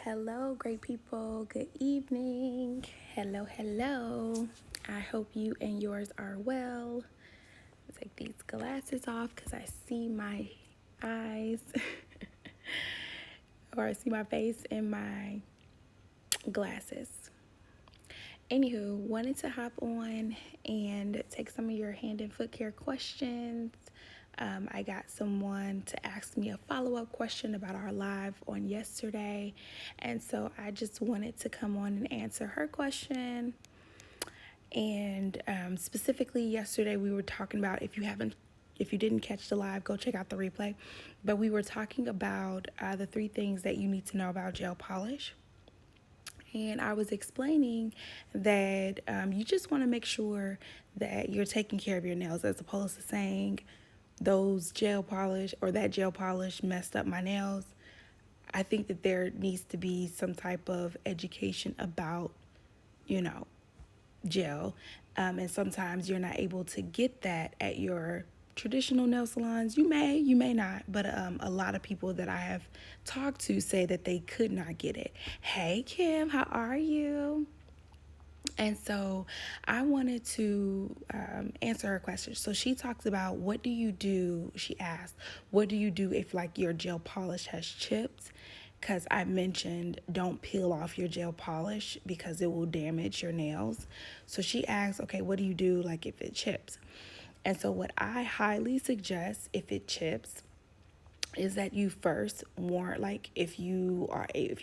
Hello, great people. Good evening. Hello. I hope you and yours are well. I'll take these glasses off because I see my eyes or I see my face in my glasses. Anywho, wanted to hop on and take some of your hand and foot care questions. I got someone to ask me a follow-up question about our live on yesterday, and so I just wanted to come on and answer her question. And specifically yesterday we were talking about, if you didn't catch the live, go check out the replay, but we were talking about the 3 things that you need to know about gel polish. And I was explaining that you just want to make sure that you're taking care of your nails, as opposed to saying those gel polish or that gel polish messed up my nails. I think that there needs to be some type of education about, gel. And sometimes you're not able to get that at your traditional nail salons. You may not, but a lot of people that I have talked to say that they could not get it. Hey Kim, how are you? And so I wanted to answer her question. So she talks about, what do you do? She asked, what do you do if like your gel polish has chips? Because I mentioned don't peel off your gel polish because it will damage your nails. So she asked, okay, what do you do like if it chips? And so what I highly suggest if it chips is that you first warn, like if you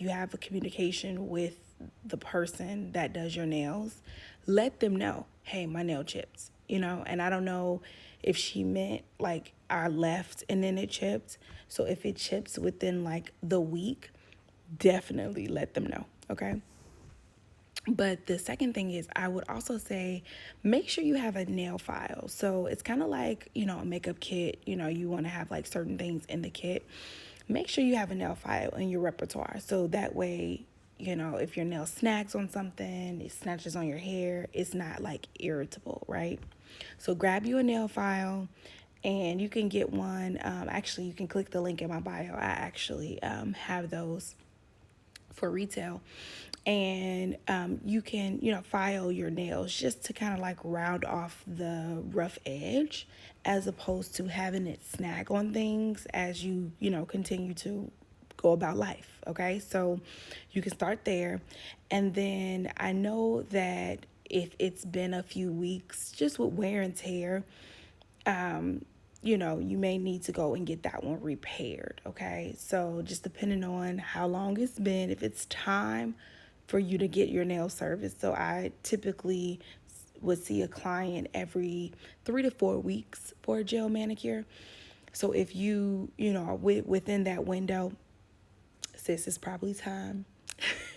have a communication with the person that does your nails, let them know, hey, my nail chips, and I don't know if she meant like I left and then it chipped. So if it chips within like the week, definitely let them know, okay? But the second thing is, I would also say, make sure you have a nail file. So it's kind of like, a makeup kit, you want to have like certain things in the kit. Make sure you have a nail file in your repertoire. So that way, if your nail snags on something, it snatches on your hair, it's not like irritable, right? So grab you a nail file, and you can get one. Actually, you can click the link in my bio. I actually have those for retail. And you can file your nails just to kind of like round off the rough edge, as opposed to having it snag on things as you continue to go about life. Okay, so you can start there. And then I know that if it's been a few weeks, just with wear and tear, you may need to go and get that one repaired. Okay, so just depending on how long it's been, if it's time for you to get your nail serviced. So I typically would see a client every 3 to 4 weeks for a gel manicure. So if within that window, sis, it's probably time.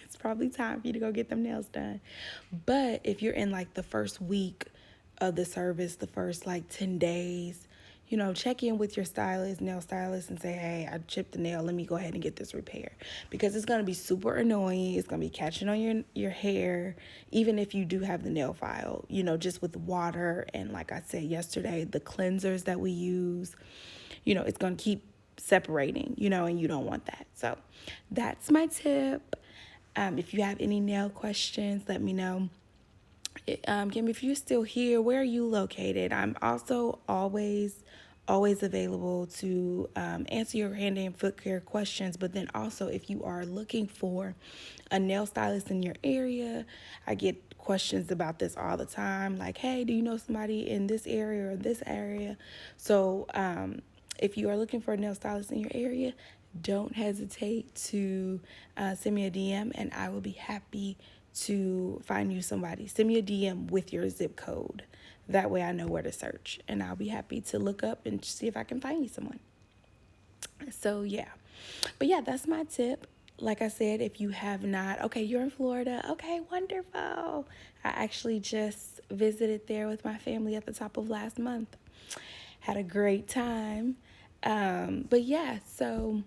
It's probably time for you to go get them nails done. But if you're in like the first week of the service, the first like 10 days, check in with your nail stylist, and say, hey, I chipped the nail. Let me go ahead and get this repaired. Because it's going to be super annoying. It's going to be catching on your hair, even if you do have the nail file, just with water. And like I said yesterday, the cleansers that we use, it's going to keep separating, and you don't want that. So that's my tip. If you have any nail questions, let me know. Kim, if you're still here, where are you located? I'm also always available to answer your hand and foot care questions. But then also, if you are looking for a nail stylist in your area, I get questions about this all the time. Like, hey, do you know somebody in this area or this area? So if you are looking for a nail stylist in your area, don't hesitate to send me a DM, and I will be happy to find you somebody. Send me a DM with your zip code. That way I know where to search, and I'll be happy to look up and see if I can find you someone. So yeah. But yeah, that's my tip. Like I said, if you have not, okay, you're in Florida. Okay, wonderful. I actually just visited there with my family at the top of last month. Had a great time. But yeah, so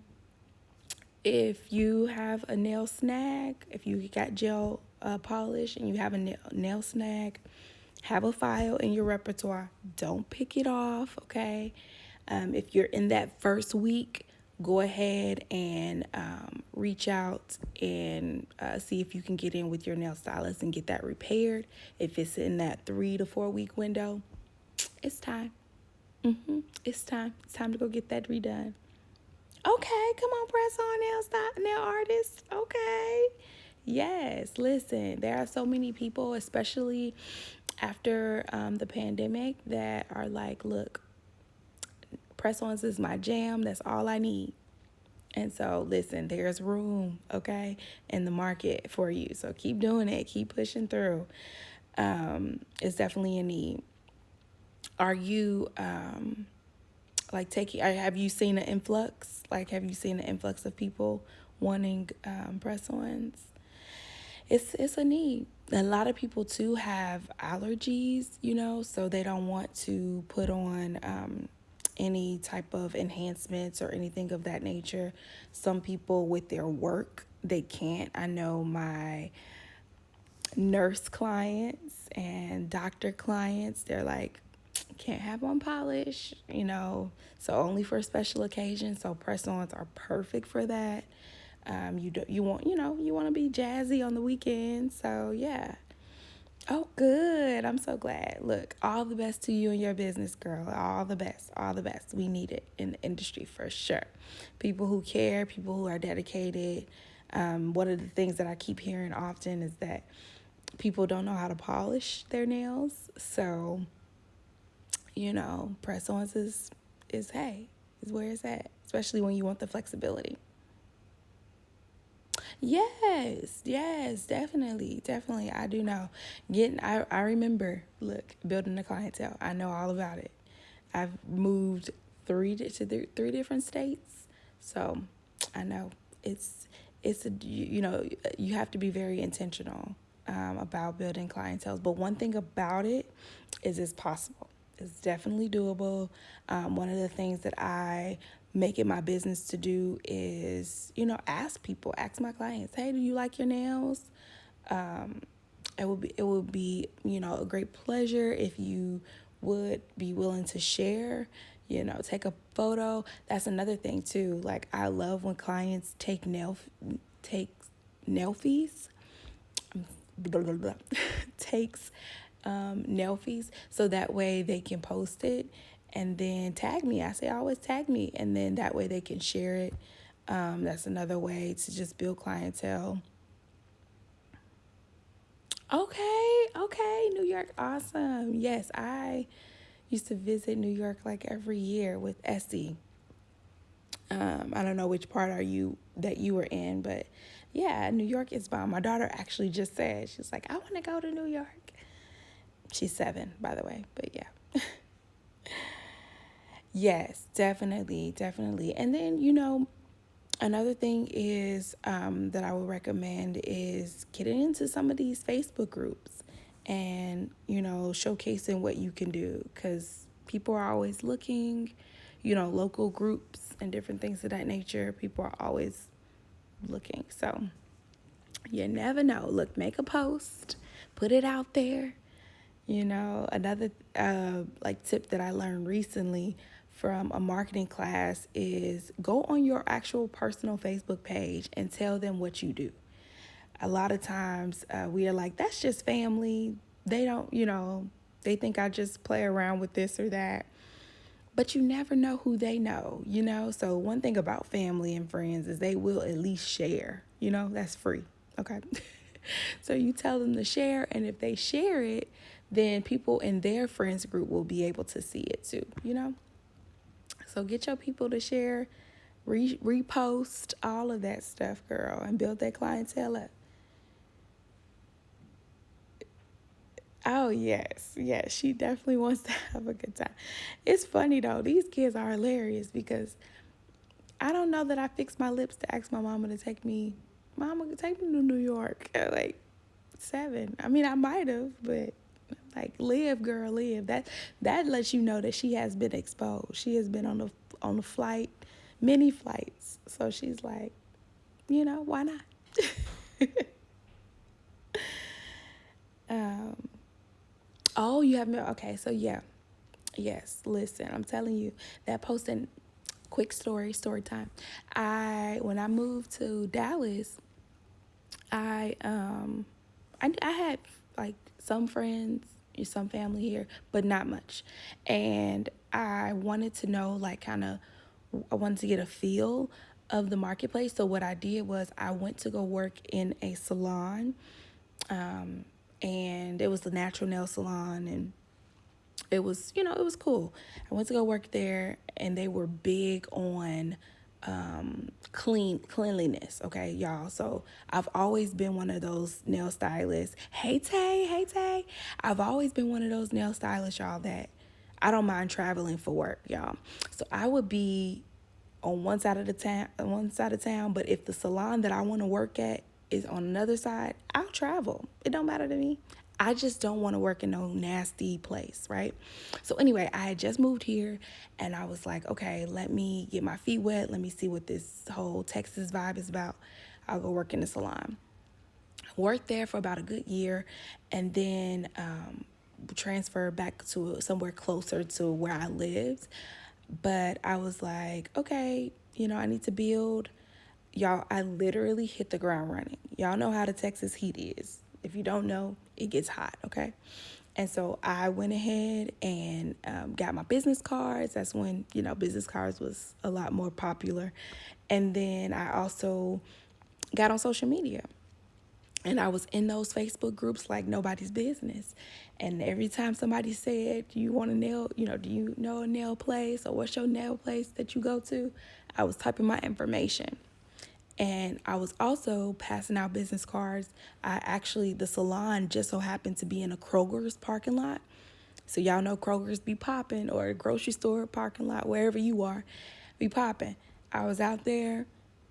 if you have a nail snag, if you got gel polish and you have a nail snag, have a file in your repertoire. Don't pick it off, okay? If you're in that first week go ahead and reach out and see if you can get in with your nail stylist and get that repaired. If it's in that 3 to 4 week window, it's time. It's time. It's time to go get that redone. Okay, come on, press on nail artist. Okay. Yes, listen, there are so many people, especially after the pandemic, that are like, look, press ons is my jam. That's all I need. And so, listen, there's room, okay, in the market for you. So keep doing it. Keep pushing through. It's definitely a need. Are you like taking? Have you seen an influx? Like, have you seen an influx of people wanting press-ons? It's a need. A lot of people too have allergies, so they don't want to put on any type of enhancements or anything of that nature. Some people with their work, they can't. I know my nurse clients and doctor clients, they're like, can't have on polish, so only for special occasions. So press-ons are perfect for that. You want to be jazzy on the weekend. So yeah. Oh, good. I'm so glad. Look, all the best to you and your business, girl. All the best. All the best. We need it in the industry for sure. People who care, people who are dedicated. One of the things that I keep hearing often is that people don't know how to polish their nails. So, press-ons is where it's at, especially when you want the flexibility. Yes, definitely. I do know. I remember, look, building the clientele. I know all about it. I've moved three different states, so I know you have to be very intentional about building clientele. But one thing about it is it's possible. It's definitely doable. One of the things that I make it my business to do is, ask my clients, hey, do you like your nails? It would be a great pleasure if you would be willing to share, take a photo. That's another thing too. Like, I love when clients take nail fees, blah, blah, blah, takes nail fees, so that way they can post it and then tag me. I say always tag me, and then that way they can share it. That's another way to just build clientele. Okay, New York, awesome. Yes, I used to visit New York like every year with Essie. I don't know which part that you were in, but yeah, New York is bomb. My daughter actually just said, she's like, I want to go to New York. She's 7, by the way, but yeah. Yes, definitely. And then, another thing is that I would recommend is getting into some of these Facebook groups and, showcasing what you can do, because people are always looking, local groups and different things of that nature. People are always looking. So you never know. Look, make a post, put it out there. Another like tip that I learned recently from a marketing class is go on your actual personal Facebook page and tell them what you do. A lot of times we are like, that's just family. They don't, they think I just play around with this or that. But you never know who they know, So one thing about family and friends is they will at least share, that's free. Okay. So you tell them to share, and if they share it, then people in their friends group will be able to see it too, So get your people to share, repost, all of that stuff, girl, and build that clientele up. Oh, yes, she definitely wants to have a good time. It's funny, though. These kids are hilarious because I don't know that I fixed my lips to ask my mama to take me. Mama, take me to New York at like 7. I mean, I might have, but like, live, girl, live. That lets you know that she has been exposed. She has been on the flight, many flights. So she's like, why not? you have okay. So yeah, yes. Listen, I'm telling you that posting quick story time. When I moved to Dallas, I I had like some friends, some family here, but not much. And I wanted to know, like, kind of, I wanted to get a feel of the marketplace. So what I did was I went to go work in a salon, and it was the natural nail salon, and it was, it was cool. I went to go work there, and they were big on cleanliness, okay, y'all. So I've always been one of those nail stylists. Hey Tay. I've always been one of those nail stylists, y'all, that I don't mind traveling for work, y'all. So I would be on one side of town, but if the salon that I want to work at is on another side, I'll travel. It don't matter to me. I just don't want to work in no nasty place, right? So anyway, I had just moved here, and I was like, okay, let me get my feet wet. Let me see what this whole Texas vibe is about. I'll go work in the salon. Worked there for about a good year, and then transferred back to somewhere closer to where I lived. But I was like, okay, I need to build. Y'all, I literally hit the ground running. Y'all know how the Texas heat is. If you don't know, it gets hot, okay? And so I went ahead and got my business cards. That's when, business cards was a lot more popular. And then I also got on social media. And I was in those Facebook groups like nobody's business. And every time somebody said, do you want a nail, do you know a nail place, or what's your nail place that you go to? I was typing my information. And I was also passing out business cards. The salon just so happened to be in a Kroger's parking lot. So y'all know Kroger's be popping, or a grocery store parking lot, wherever you are, be popping. I was out there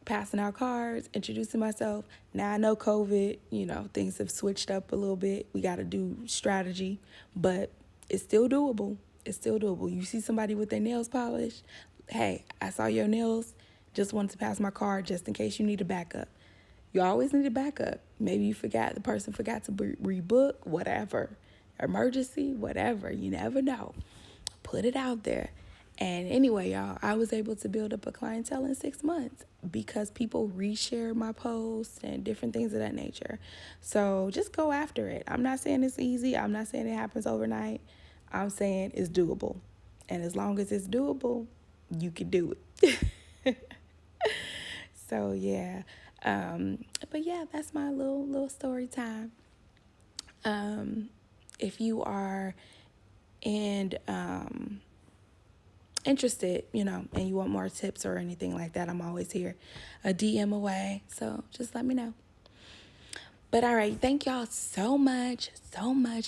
passing out cards, introducing myself. Now I know COVID, things have switched up a little bit. We got to do strategy, but it's still doable. It's still doable. You see somebody with their nails polished, hey, I saw your nails. Just wanted to pass my card just in case you need a backup. You always need a backup. Maybe the person forgot to rebook, whatever. Emergency, whatever. You never know. Put it out there. And anyway, y'all, I was able to build up a clientele in 6 months because people reshared my posts and different things of that nature. So just go after it. I'm not saying it's easy. I'm not saying it happens overnight. I'm saying it's doable. And as long as it's doable, you can do it. So yeah, but yeah, that's my little story time. If you are interested, and you want more tips or anything like that, I'm always here, a DM away. So just let me know. But all right, thank y'all so much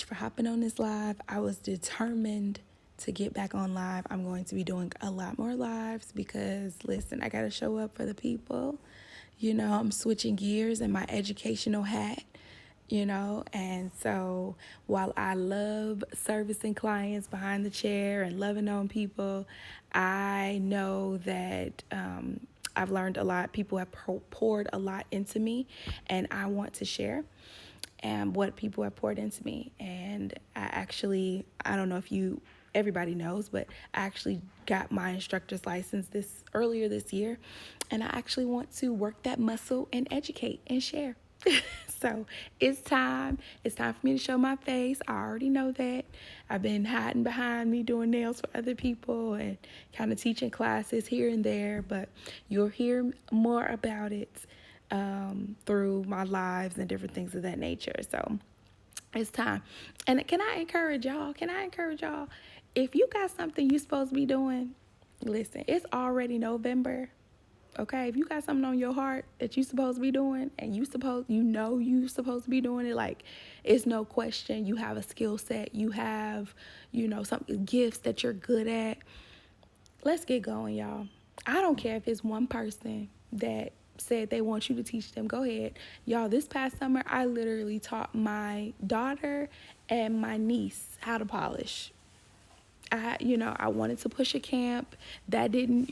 for hopping on this live. I was determined to get back on live. I'm going to be doing a lot more lives because, listen, I got to show up for the people. I'm switching gears in my educational hat, and so while I love servicing clients behind the chair and loving on people, I know that I've learned a lot. People have poured a lot into me, and I want to share and what people have poured into me. And I don't know if everybody knows, but I actually got my instructor's license earlier this year, and I actually want to work that muscle and educate and share. So it's time for me to show my face. I already know that. I've been hiding behind me doing nails for other people and kind of teaching classes here and there, but you'll hear more about it through my lives and different things of that nature. So it's time. And can I encourage y'all? If you got something you supposed to be doing, listen, it's already November. Okay, if you got something on your heart that you supposed to be doing, and you supposed to be doing it, like, it's no question. You have a skill set. You have, some gifts that you're good at. Let's get going, y'all. I don't care if it's one person that said they want you to teach them. Go ahead. Y'all, this past summer, I literally taught my daughter and my niece how to polish. I wanted to push a camp that didn't,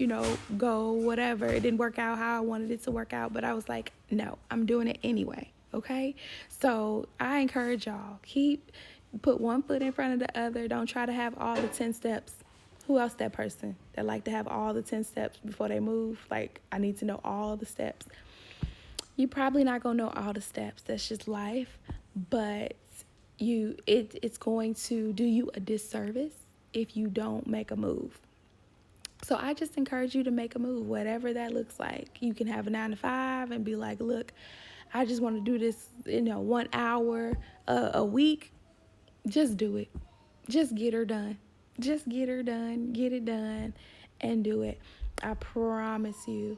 go whatever. It didn't work out how I wanted it to work out, but I was like, no, I'm doing it anyway. Okay. So I encourage y'all, put one foot in front of the other. Don't try to have all the 10 steps. Who else that person that like to have all the 10 steps before they move? Like, I need to know all the steps. You probably not gonna know all the steps. That's just life. But it's going to do you a disservice if you don't make a move. So I just encourage you to make a move, whatever that looks like. You can have a 9 to 5 and be like, look, I just want to do this, 1 hour a week. Just do it. Just get her done. Just get her done. Get it done and do it. I promise you,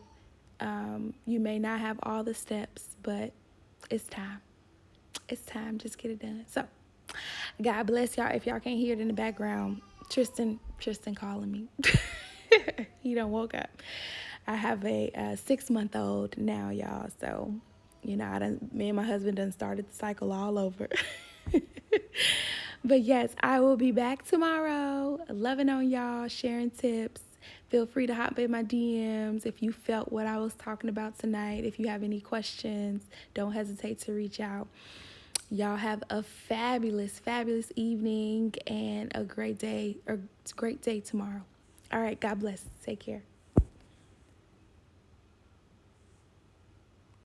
you may not have all the steps, but it's time. It's time. Just get it done. So, God bless y'all. If y'all can't hear it in the background, Tristan calling me. He done woke up. I have a 6-month-old now, y'all. So, me and my husband done started the cycle all over. But yes, I will be back tomorrow, loving on y'all, sharing tips. Feel free to hop in my DMs if you felt what I was talking about tonight. If you have any questions, don't hesitate to reach out. Y'all have a fabulous, fabulous evening and a great day tomorrow. All right, God bless. Take care.